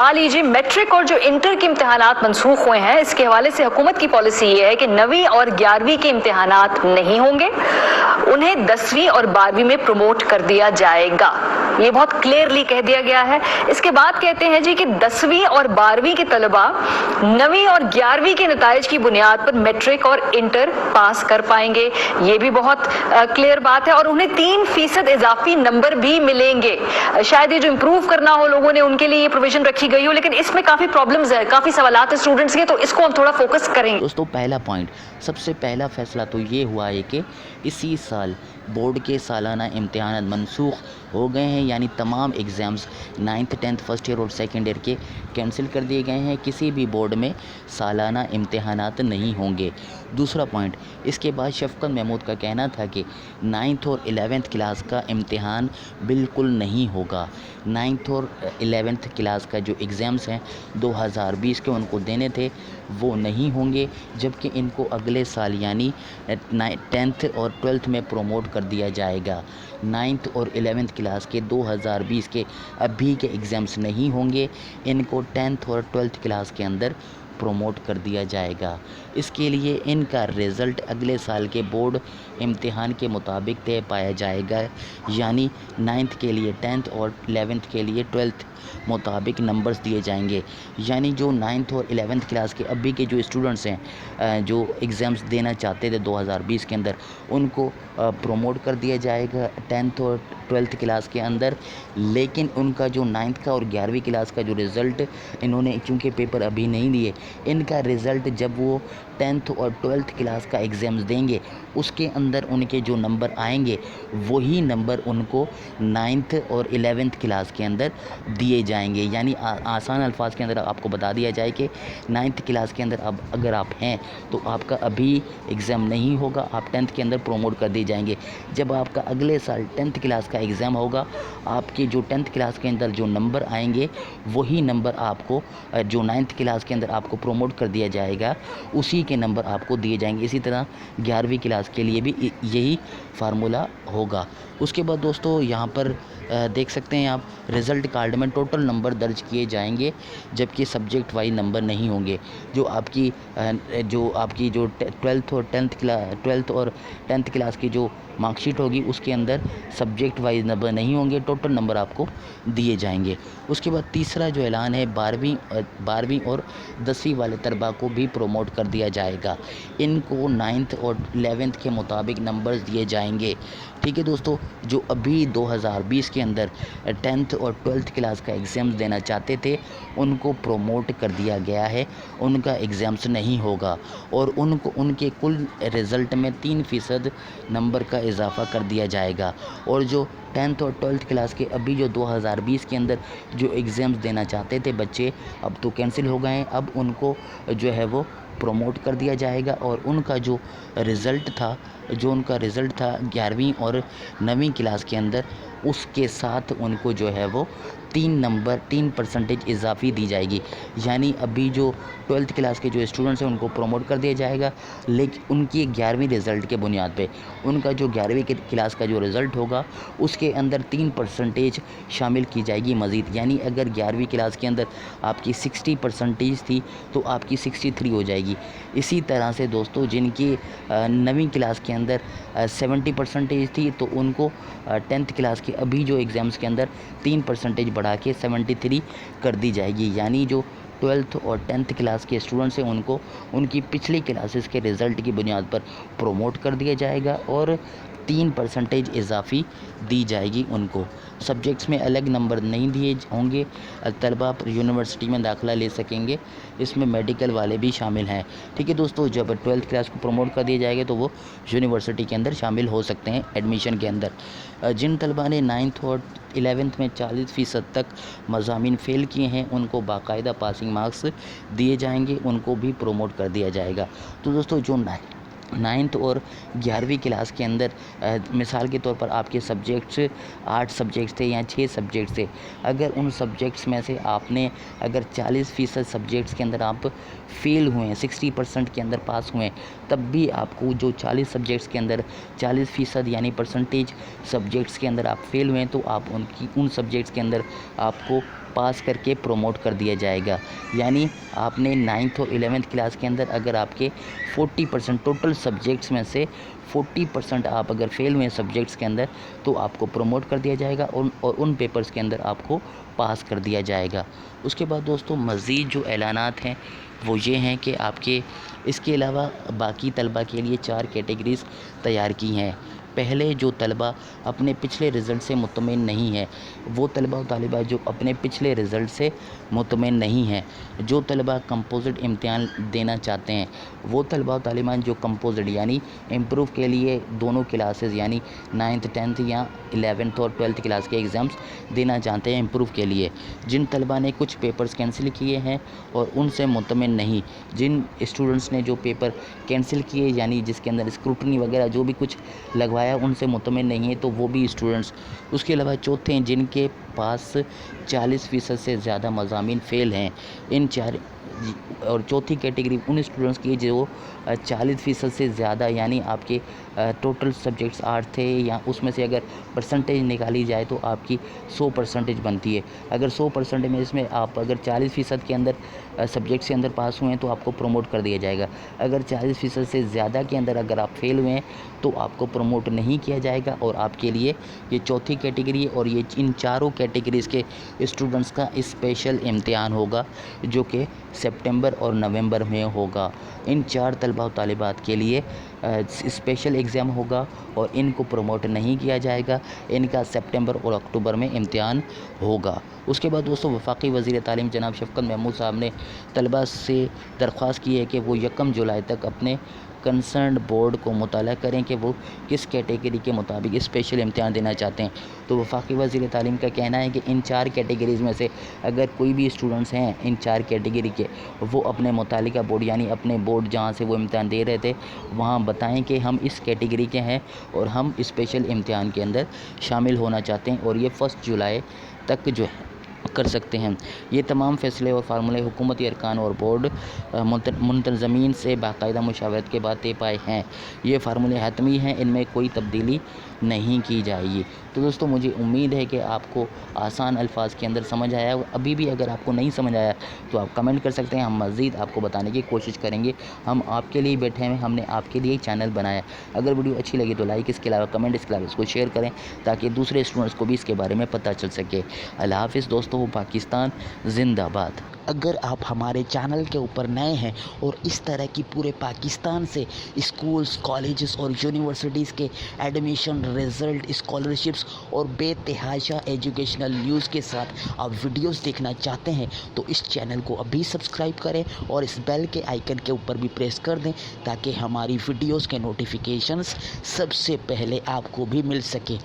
लीजिए मैट्रिक और जो इंटर के इम्तिहानात मनसूख हुए हैं, इसके हवाले से हुकूमत की पॉलिसी ये है कि 9वीं और 11वीं के इम्तिहानात नहीं होंगे, उन्हें 10वीं और 12वीं में प्रमोट कर दिया जाएगा। ये बहुत क्लियरली कह दिया गया है। इसके बाद कहते हैं जी कि 10वीं और 12वीं के तलबा 9वीं और 11वीं के नताइज की बुनियाद पर मैट्रिक और इंटर पास कर पाएंगे। ये भी बहुत क्लियर बात है और उन्हें 3% इजाफी नंबर भी मिलेंगे। शायद ये जो इम्प्रूव करना हो लोगों ने, उनके लिए ये प्रोविजन रखी गई हो, लेकिन इसमें काफी प्रॉब्लम्स है, काफी सवालात है स्टूडेंट्स के, तो इसको हम थोड़ा फोकस करेंगे। दोस्तों, पहला पॉइंट, सबसे पहला फैसला तो ये हुआ है कि इसी साल बोर्ड के सालाना इम्तिहान मनसूख हो गए हैं, यानी तमाम exams 9th 10th first year और सेकेंड ईयर के कैंसिल कर दिए गए हैं। किसी भी बोर्ड में सालाना इम्तिहानात नहीं होंगे। दूसरा पॉइंट, इसके बाद शफकत महमूद का कहना था कि 9th और 11th क्लास का इम्तिहान बिल्कुल नहीं होगा। 9th और 11th क्लास का जो एग्ज़ाम्स हैं 2020 के उनको देने थे, वो नहीं होंगे, जबकि इनको अगले साल यानी 10th और 12th में प्रमोट कर दिया जाएगा। 9th और 11th क्लास के 2020 के अभी के एग्ज़ाम्स नहीं होंगे, इनको 10th और 12th क्लास के अंदर प्रमोट कर दिया जाएगा। इसके लिए इनका रिज़ल्ट अगले साल के बोर्ड इम्तिहान के मुताबिक तय पाया जाएगा, यानी 9th के लिए 10th और 11th के लिए 12th मुताबिक नंबर्स दिए जाएंगे। यानी जो 9th और 11th क्लास के अभी के जो स्टूडेंट्स हैं जो एग्ज़ाम्स देना चाहते थे 2020 के अंदर, उनको प्रमोट कर दिया जाएगा 10th और 12th क्लास के अंदर। लेकिन उनका जो 9th का और 11वीं क्लास का जो रिज़ल्ट, इन्होंने चूँकि पेपर अभी नहीं दिए, इनका रिज़ल्ट जब वो 10th और 12th क्लास का एग्ज़ाम्स देंगे, उसके अंदर उनके जो नंबर आएंगे वही नंबर उनको 9th और 11th क्लास के अंदर दिए जाएंगे। यानी आसान अल्फाज के अंदर आपको बता दिया जाए कि 9th क्लास के अंदर अब अगर आप हैं तो आपका अभी एग्ज़ाम नहीं होगा, आप 10th के अंदर प्रमोट कर दिए जाएंगे। जब आपका अगले साल 10th क्लास का एग्ज़ाम होगा, आपके जो 10th क्लास के अंदर जो नंबर आएंगे वही नंबर आपको जो 9th क्लास के अंदर आपको प्रमोट कर दिया जाएगा, उसी के नंबर आपको दिए जाएंगे। इसी तरह 11वीं क्लास के लिए भी यही फार्मूला होगा। उसके बाद दोस्तों, यहाँ पर देख सकते हैं आप, रिज़ल्ट कार्ड में टोटल नंबर दर्ज किए जाएंगे, जबकि सब्जेक्ट वाइज नंबर नहीं होंगे। जो आपकी 12th और 10th क्लास की जो मार्कशीट होगी, उसके अंदर सब्जेक्ट वाइज नंबर नहीं होंगे, टोटल नंबर आपको दिए जाएंगे। उसके बाद तीसरा जो ऐलान है, 12वीं और 10वीं वाले तलबा को भी प्रमोट कर दिया जाएगा। इनको 9th और 11th के मुताबिक नंबर्स दिए जाएंगे। ठीक है दोस्तों, जो अभी 2020 के अंदर 10th और 12th क्लास का एग्ज़ाम्स देना चाहते थे, उनको प्रमोट कर दिया गया है, उनका एग्ज़ाम्स नहीं होगा और उनको उनके कुल रिज़ल्ट में 3% नंबर का इजाफ़ा कर दिया जाएगा। और जो 10th और 12th क्लास के अभी जो 2020 के अंदर जो एग्ज़ाम्स देना चाहते थे बच्चे, अब तो कैंसिल हो गए हैं, अब उनको जो है वो प्रमोट कर दिया जाएगा और उनका जो रिज़ल्ट था 11वीं और 9वीं क्लास के अंदर, उसके साथ उनको जो है वो 3% इजाफ़ी दी जाएगी। यानी अभी जो 12th क्लास के जो स्टूडेंट्स हैं उनको प्रमोट कर दिया जाएगा, लेकिन उनकी 11वीं रिज़ल्ट के बुनियाद पे उनका जो 11वीं क्लास का जो रिज़ल्ट होगा, उसके अंदर 3% शामिल की जाएगी मज़ीद। यानी अगर 11वीं क्लास के अंदर आपकी 60% थी तो आपकी 63 हो जाएगी। इसी तरह से दोस्तों, जिनकी 9वीं क्लास के अंदर 70% थी, तो उनको 10th क्लास के अभी जो एग्ज़ाम्स के अंदर 3% बढ़ा के 73 कर दी जाएगी। यानी जो 12th और 10th क्लास के स्टूडेंट्स हैं, उनको उनकी पिछली क्लासेस के रिज़ल्ट की बुनियाद पर प्रमोट कर दिया जाएगा और 3% इजाफ़ी दी जाएगी उनको। सब्जेक्ट्स में अलग नंबर नहीं दिए होंगे, तलबा यूनिवर्सिटी में दाखिला ले सकेंगे, इसमें मेडिकल वाले भी शामिल हैं। ठीक है दोस्तों, जब 12th क्लास को प्रमोट कर दिया जाएगा तो वो यूनिवर्सिटी के अंदर शामिल हो सकते हैं एडमिशन के अंदर। जिन तलबा ने 9th और 11th में 40% तक मज़ामीन फ़ेल किए हैं, उनको बाकायदा पासिंग मार्क्स दिए जाएंगे, उनको भी प्रमोट कर दिया जाएगा। तो दोस्तों, जो 9th और 11वीं क्लास के अंदर मिसाल के तौर पर आपके सब्जेक्ट्स 8 सब्जेक्ट्स थे या 6 सब्जेक्ट्स थे, अगर उन सब्जेक्ट्स में से आपने अगर 40% सब्जेक्ट्स के अंदर आप फ़ेल हुए हैं, 60% के अंदर पास हुए हैं, तब भी आपको जो 40 सब्जेक्ट्स के अंदर 40% यानी परसेंटेज सब्जेक्ट्स के अंदर आप फ़ेल हुए हैं, तो आप उन सब्जेक्ट्स के अंदर आपको پاس کر کے پروموٹ کر دیا جائے گا. یعنی آپ نے 9th اور 11th کلاس کے اندر اگر آپ کے 40% ٹوٹل سبجیکٹس میں سے 40% آپ اگر فیل ہوئے سبجیکٹس کے اندر تو آپ کو پروموٹ کر دیا جائے گا اور ان پیپرز کے اندر آپ کو پاس کر دیا جائے گا. اس کے بعد دوستوں مزید جو اعلانات ہیں وہ یہ ہیں کہ آپ کے اس کے علاوہ باقی طلبہ کے لیے 4 کیٹیگریز تیار کی ہیں. پہلے جو طلبہ اپنے پچھلے رزلٹ سے مطمئن نہیں ہے وہ طلبہ و طالبات جو اپنے پچھلے رزلٹ سے مطمئن نہیں ہیں، جو طلبہ کمپوزٹ امتحان دینا چاہتے ہیں، وہ طلبہ و طالبان جو کمپوزٹ یعنی امپروو کے لیے دونوں کلاسز یعنی 9th 10th یا 11th اور 12th کلاس کے ایگزامس دینا چاہتے ہیں امپروو کے لیے، جن طلبہ نے کچھ پیپرز کینسل کیے ہیں اور ان سے مطمئن نہیں، جن اسٹوڈنٹس نے جو پیپر کینسل کیے یعنی جس کے اندر اسکروٹنی وغیرہ جو بھی کچھ لگوایا ان سے مطمئن نہیں ہے تو وہ بھی اسٹوڈنٹس. اس کے علاوہ چوتھے ہیں جن کے پاس 40% سے زیادہ مضامین فیل ہیں. ان 4 اور چوتھی کیٹیگری ان اسٹوڈنٹس کی جو 40% سے زیادہ یعنی آپ کے ٹوٹل سبجیکٹس 8 تھے یا اس میں سے اگر پرسنٹیج نکالی جائے تو آپ کی 100% بنتی ہے. اگر 100% میں اس میں آپ اگر 40% کے اندر سبجیکٹس کے اندر پاس ہوئے ہیں تو آپ کو پروموٹ کر دیا جائے گا. اگر 40% سے زیادہ کے اندر اگر آپ فیل ہوئے ہیں تو آپ کو پروموٹ نہیں کیا جائے گا اور آپ کے لیے یہ چوتھی کیٹیگری اور یہ ان چاروں کیٹیگریز کے اسٹوڈنٹس کا اسپیشل امتحان ہوگا جو کہ سپٹمبر اور نومبر میں ہوگا. ان 4 طلبہ و طالبات کے لیے اسپیشل ایگزام ہوگا اور ان کو پروموٹ نہیں کیا جائے گا. ان کا سپٹمبر اور اکتوبر میں امتحان ہوگا. اس کے بعد دوستوں وفاقی وزیر تعلیم جناب شفقت محمود صاحب نے طلبہ سے درخواست کی ہے کہ وہ 1 جولائی تک اپنے کنسرنڈ بورڈ کو مطالعہ کریں کہ وہ کس کیٹیگری کے مطابق اسپیشل امتحان دینا چاہتے ہیں. تو وفاقی وزیر تعلیم کا کہنا ہے کہ ان 4 کیٹیگریز میں سے اگر کوئی بھی اسٹوڈنٹس ہیں ان 4 کیٹیگری کے وہ اپنے متعلقہ بورڈ یعنی اپنے بورڈ جہاں سے وہ امتحان دے رہے تھے وہاں بتائیں کہ ہم اس کیٹیگری کے ہیں اور ہم اسپیشل امتحان کے اندر شامل ہونا چاہتے ہیں اور یہ 1 جولائی تک جو ہے کر سکتے ہیں. یہ تمام فیصلے اور فارمولے حکومتی ارکان اور بورڈ منتظمین سے باقاعدہ مشاورت کے بعد طے پائے ہیں. یہ فارمولے حتمی ہیں، ان میں کوئی تبدیلی نہیں کی جائے گی. تو دوستوں مجھے امید ہے کہ آپ کو آسان الفاظ کے اندر سمجھ آیا. ابھی بھی اگر آپ کو نہیں سمجھ آیا تو آپ کمنٹ کر سکتے ہیں، ہم مزید آپ کو بتانے کی کوشش کریں گے. ہم آپ کے لیے بیٹھے ہیں، ہم نے آپ کے لیے چینل بنایا. اگر ویڈیو اچھی لگی تو لائک، اس کے علاوہ کمنٹ، اس کے علاوہ اس کو شیئر کریں تاکہ دوسرے اسٹوڈنٹس کو بھی اس کے بارے میں پتہ چل سکے. اللہ حافظ دوستوں، پاکستان زندہ باد. اگر آپ ہمارے چینل کے اوپر نئے ہیں اور اس طرح کی پورے پاکستان سے اسکولز، کالجز اور یونیورسٹیز کے ایڈمیشن، رزلٹ، اسکالرشپس اور بے تحاشا ایجوکیشنل نیوز کے ساتھ آپ ویڈیوز دیکھنا چاہتے ہیں تو اس چینل کو ابھی سبسکرائب کریں اور اس بیل کے آئیکن کے اوپر بھی پریس کر دیں تاکہ ہماری ویڈیوز کے نوٹیفیکیشنز سب سے پہلے آپ کو بھی مل سکے.